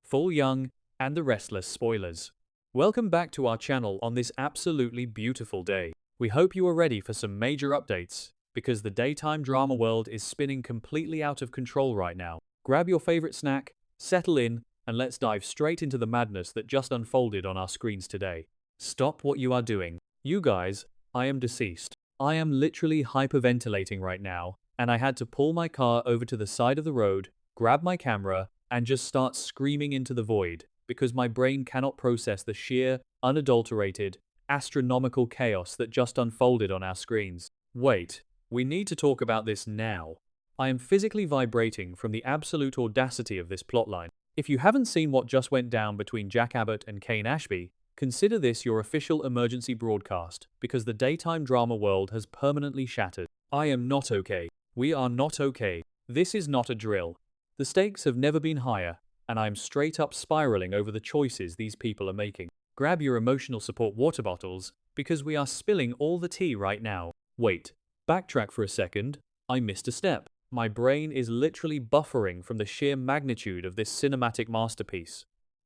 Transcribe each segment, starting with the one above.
Full Young, and the restless spoilers. Welcome back to our channel on this absolutely beautiful day. We hope you are ready for some major updates, because the daytime drama world is spinning completely out of control right now. Grab your favorite snack, settle in, and let's dive straight into the madness that just unfolded on our screens today. Stop what you are doing. You guys, I am deceased. I am literally hyperventilating right now, and I had to pull my car over to the side of the road, grab my camera, and just start screaming into the void, because my brain cannot process the sheer, unadulterated, astronomical chaos that just unfolded on our screens. Wait, we need to talk about this now. I am physically vibrating from the absolute audacity of this plotline. If you haven't seen what just went down between Jack Abbott and Kane Ashby, consider this your official emergency broadcast, because the daytime drama world has permanently shattered. I am not okay. We are not okay. This is not a drill. The stakes have never been higher, and I am straight up spiraling over the choices these people are making. Grab your emotional support water bottles, because we are spilling all the tea right now. Wait, backtrack for a second. I missed a step. My brain is literally buffering from the sheer magnitude of this cinematic masterpiece.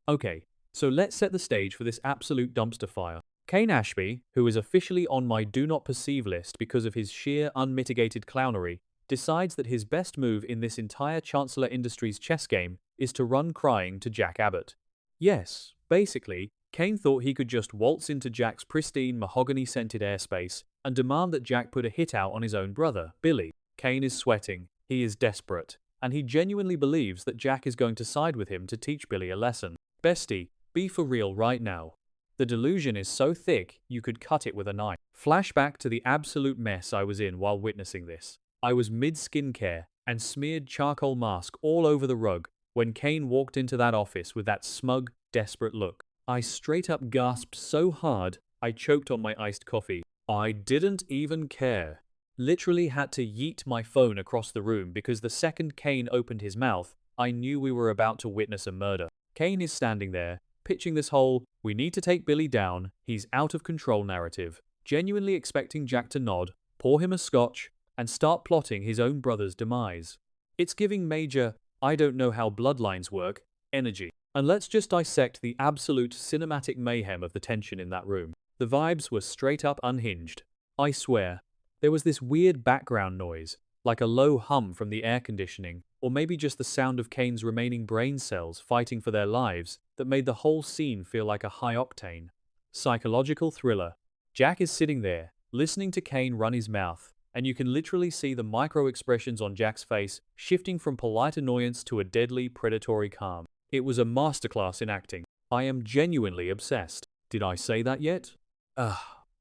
Okay, so let's set the stage for this absolute dumpster fire. Kane Ashby, who is officially on my do not perceive list because of his sheer unmitigated clownery, decides that his best move in this entire Chancellor Industries chess game is to run crying to Jack Abbott. Yes, basically, Kane thought he could just waltz into Jack's pristine mahogany-scented airspace and demand that Jack put a hit out on his own brother, Billy. Kane is sweating, he is desperate, and he genuinely believes that Jack is going to side with him to teach Billy a lesson. Bestie, be for real right now. The delusion is so thick, you could cut it with a knife. Flashback to the absolute mess I was in while witnessing this. I was mid-skincare and smeared charcoal mask all over the rug when Kane walked into that office with that smug, desperate look. I straight up gasped so hard, I choked on my iced coffee. I didn't even care. Literally had to yeet my phone across the room because the second Kane opened his mouth, I knew we were about to witness a murder. Kane is standing there, pitching this whole, we need to take Billy down, he's out of control narrative, genuinely expecting Jack to nod, pour him a scotch, and start plotting his own brother's demise. It's giving major, I don't know how bloodlines work, energy. And let's just dissect the absolute cinematic mayhem of the tension in that room. The vibes were straight up unhinged. I swear. There was this weird background noise, like a low hum from the air conditioning, or maybe just the sound of Kane's remaining brain cells fighting for their lives, that made the whole scene feel like a high-octane psychological thriller. Jack is sitting there, listening to Kane run his mouth, and you can literally see the micro-expressions on Jack's face shifting from polite annoyance to a deadly predatory calm. It was a masterclass in acting. I am genuinely obsessed. Did I say that yet?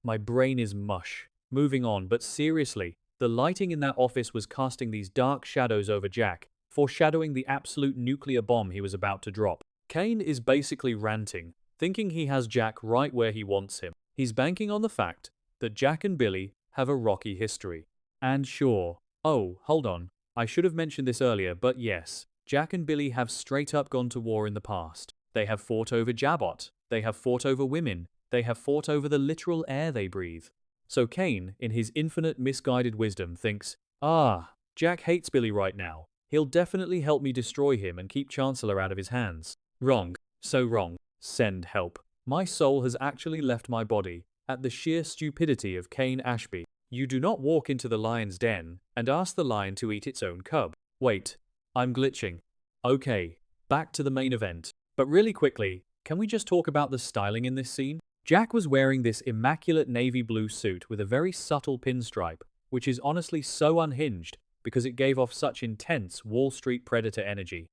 My brain is mush. Moving on, but seriously, the lighting in that office was casting these dark shadows over Jack, foreshadowing the absolute nuclear bomb he was about to drop. Kane is basically ranting, thinking he has Jack right where he wants him. He's banking on the fact that Jack and Billy have a rocky history. And sure, oh, hold on, I should have mentioned this earlier, but yes, Jack and Billy have straight up gone to war in the past. They have fought over Jabot, they have fought over women, they have fought over the literal air they breathe. So Kane, in his infinite misguided wisdom, thinks, Jack hates Billy right now. He'll definitely help me destroy him and keep Chancellor out of his hands. Wrong. So wrong. Send help. My soul has actually left my body at the sheer stupidity of Kane Ashby. You do not walk into the lion's den and ask the lion to eat its own cub. Wait, I'm glitching. Okay, back to the main event. But really quickly, can we just talk about the styling in this scene? Jack was wearing this immaculate navy blue suit with a very subtle pinstripe, which is honestly so unhinged because it gave off such intense Wall Street predator energy.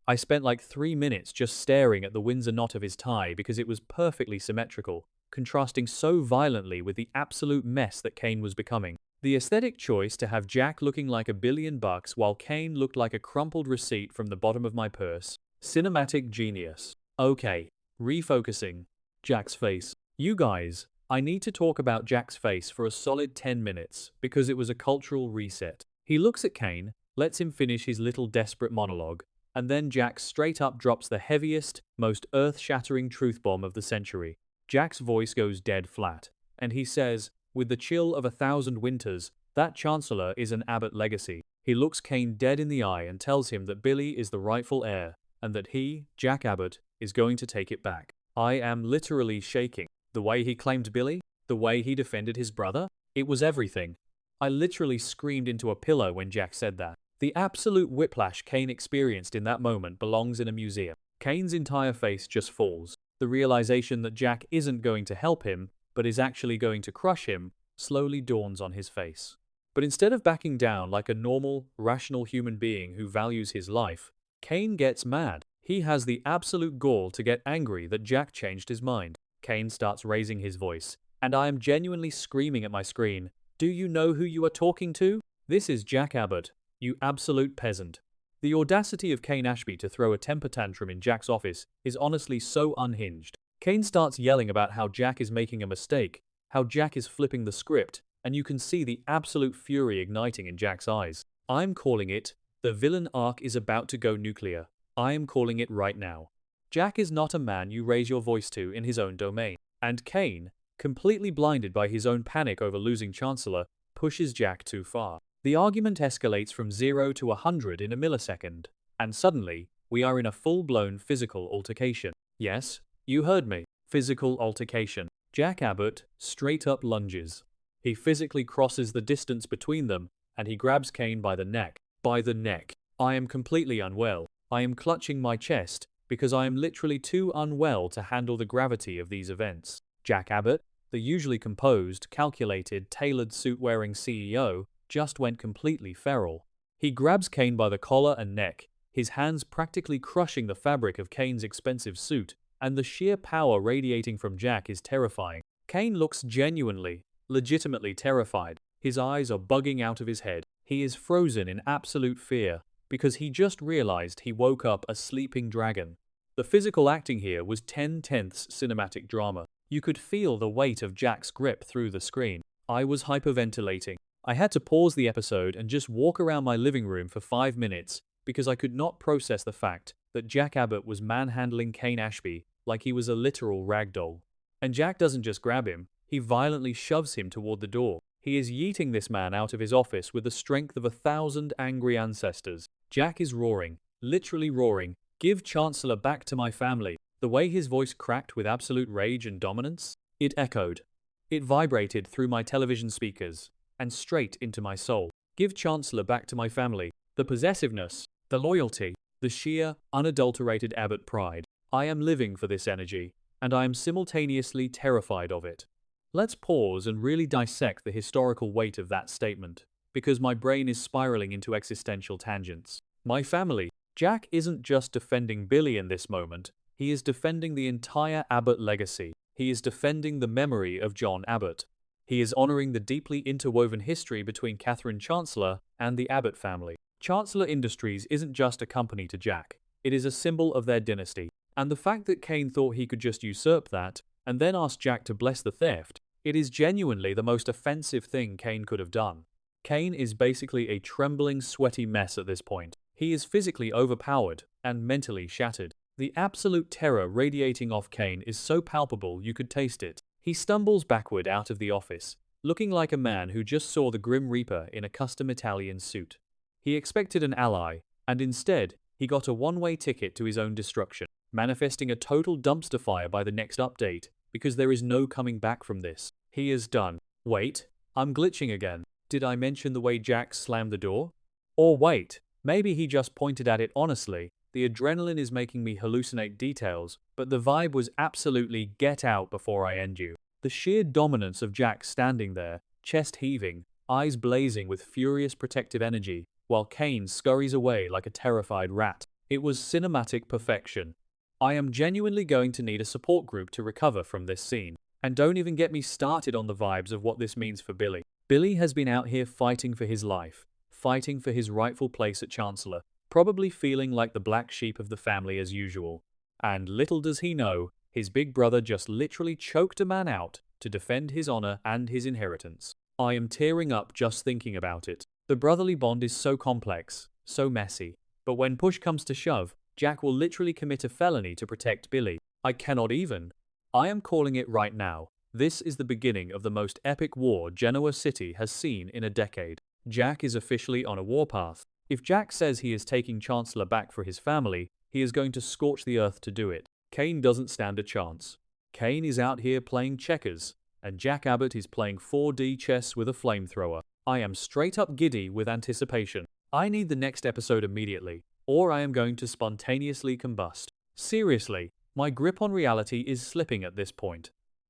I spent like 3 minutes just staring at the Windsor knot of his tie because it was perfectly symmetrical, contrasting so violently with the absolute mess that Kane was becoming. The aesthetic choice to have Jack looking like $1 billion while Kane looked like a crumpled receipt from the bottom of my purse. Cinematic genius. Okay, refocusing. Jack's face. You guys, I need to talk about Jack's face for a solid 10 minutes because it was a cultural reset. He looks at Kane, lets him finish his little desperate monologue, and then Jack straight up drops the heaviest, most earth-shattering truth bomb of the century. Jack's voice goes dead flat, and he says, with the chill of 1,000 winters, that Chancellor is an Abbott legacy. He looks Kane dead in the eye and tells him that Billy is the rightful heir, and that he, Jack Abbott, is going to take it back. I am literally shaking. The way he claimed Billy, the way he defended his brother, it was everything. I literally screamed into a pillow when Jack said that. The absolute whiplash Kane experienced in that moment belongs in a museum. Kane's entire face just falls. The realization that Jack isn't going to help him, but is actually going to crush him, slowly dawns on his face. But instead of backing down like a normal, rational human being who values his life, Kane gets mad. He has the absolute gall to get angry that Jack changed his mind. Kane starts raising his voice, and I am genuinely screaming at my screen, "Do you know who you are talking to? This is Jack Abbott, you absolute peasant." The audacity of Kane Ashby to throw a temper tantrum in Jack's office is honestly so unhinged. Kane starts yelling about how Jack is making a mistake, how Jack is flipping the script, and you can see the absolute fury igniting in Jack's eyes. I'm calling it, the villain arc is about to go nuclear. I am calling it right now. Jack is not a man you raise your voice to in his own domain. And Kane, completely blinded by his own panic over losing Chancellor, pushes Jack too far. The argument escalates from 0 to 100 in a millisecond, and suddenly, we are in a full-blown physical altercation. Yes, you heard me. Physical altercation. Jack Abbott straight up lunges. He physically crosses the distance between them, and he grabs Kane by the neck. By the neck. I am completely unwell. I am clutching my chest, because I am literally too unwell to handle the gravity of these events. Jack Abbott, the usually composed, calculated, tailored suit-wearing CEO, just went completely feral. He grabs Kane by the collar and neck, his hands practically crushing the fabric of Kane's expensive suit, and the sheer power radiating from Jack is terrifying. Kane looks genuinely, legitimately terrified. His eyes are bugging out of his head. He is frozen in absolute fear, because he just realized he woke up a sleeping dragon. The physical acting here was 10/10ths cinematic drama. You could feel the weight of Jack's grip through the screen. I was hyperventilating. I had to pause the episode and just walk around my living room for 5 minutes because I could not process the fact that Jack Abbott was manhandling Kane Ashby like he was a literal ragdoll. And Jack doesn't just grab him, he violently shoves him toward the door. He is yeeting this man out of his office with the strength of 1,000 angry ancestors. Jack is roaring, literally roaring, "Give Chancellor back to my family." The way his voice cracked with absolute rage and dominance, it echoed. It vibrated through my television speakers and straight into my soul. Give Chancellor back to my family. The possessiveness, the loyalty, the sheer, unadulterated Abbott pride. I am living for this energy, and I am simultaneously terrified of it. Let's pause and really dissect the historical weight of that statement, because my brain is spiraling into existential tangents. My family. Jack isn't just defending Billy in this moment, he is defending the entire Abbott legacy. He is defending the memory of John Abbott. He is honoring the deeply interwoven history between Catherine Chancellor and the Abbott family. Chancellor Industries isn't just a company to Jack, it is a symbol of their dynasty. And the fact that Kane thought he could just usurp that, and then ask Jack to bless the theft, it is genuinely the most offensive thing Kane could have done. Kane is basically a trembling, sweaty mess at this point. He is physically overpowered and mentally shattered. The absolute terror radiating off Kane is so palpable you could taste it. He stumbles backward out of the office, looking like a man who just saw the Grim Reaper in a custom Italian suit. He expected an ally, and instead, he got a one-way ticket to his own destruction, manifesting a total dumpster fire by the next update, because there is no coming back from this. He is done. Wait, I'm glitching again. Did I mention the way Jack slammed the door? Or wait, maybe he just pointed at it honestly. The adrenaline is making me hallucinate details, but the vibe was absolutely get out before I end you. The sheer dominance of Jack standing there, chest heaving, eyes blazing with furious protective energy, while Kane scurries away like a terrified rat. It was cinematic perfection. I am genuinely going to need a support group to recover from this scene. And don't even get me started on the vibes of what this means for Billy. Billy has been out here fighting for his life, fighting for his rightful place at Chancellor, probably feeling like the black sheep of the family as usual. And little does he know, his big brother just literally choked a man out to defend his honor and his inheritance. I am tearing up just thinking about it. The brotherly bond is so complex, so messy. But when push comes to shove, Jack will literally commit a felony to protect Billy. I cannot even. I am calling it right now. This is the beginning of the most epic war Genoa City has seen in a decade. Jack is officially on a warpath. If Jack says he is taking Chancellor back for his family, he is going to scorch the earth to do it. Kane doesn't stand a chance. Kane is out here playing checkers, and Jack Abbott is playing 4D chess with a flamethrower. I am straight up giddy with anticipation. I need the next episode immediately, or I am going to spontaneously combust. Seriously, my grip on reality is slipping at this point.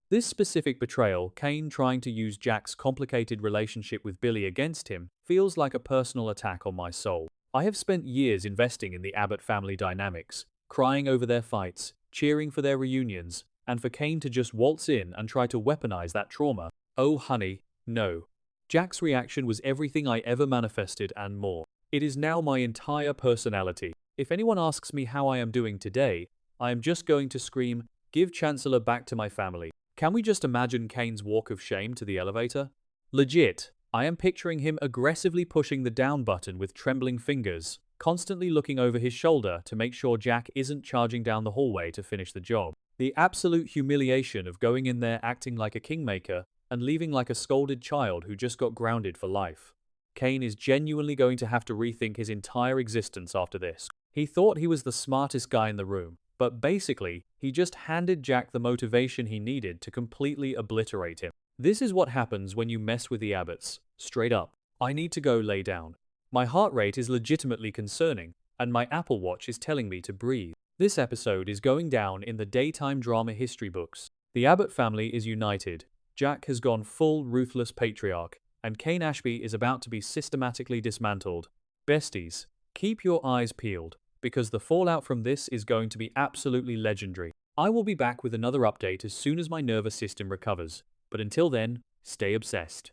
This specific betrayal, Kane trying to use Jack's complicated relationship with Billy against him, feels like a personal attack on my soul. I have spent years investing in the Abbott family dynamics, crying over their fights, cheering for their reunions, and for Kane to just waltz in and try to weaponize that trauma. Oh honey, no. Jack's reaction was everything I ever manifested and more. It is now my entire personality. If anyone asks me how I am doing today, I am just going to scream, "Give Chancellor back to my family." Can we just imagine Kane's walk of shame to the elevator? Legit, I am picturing him aggressively pushing the down button with trembling fingers, constantly looking over his shoulder to make sure Jack isn't charging down the hallway to finish the job. The absolute humiliation of going in there acting like a kingmaker and leaving like a scolded child who just got grounded for life. Kane is genuinely going to have to rethink his entire existence after this. He thought he was the smartest guy in the room, but basically, he just handed Jack the motivation he needed to completely obliterate him. This is what happens when you mess with the Abbotts. Straight up. I need to go lay down. My heart rate is legitimately concerning, and my Apple Watch is telling me to breathe. This episode is going down in the daytime drama history books. The Abbott family is united. Jack has gone full ruthless patriarch, and Kane Ashby is about to be systematically dismantled. Besties, keep your eyes peeled, because the fallout from this is going to be absolutely legendary. I will be back with another update as soon as my nervous system recovers, but until then, stay obsessed.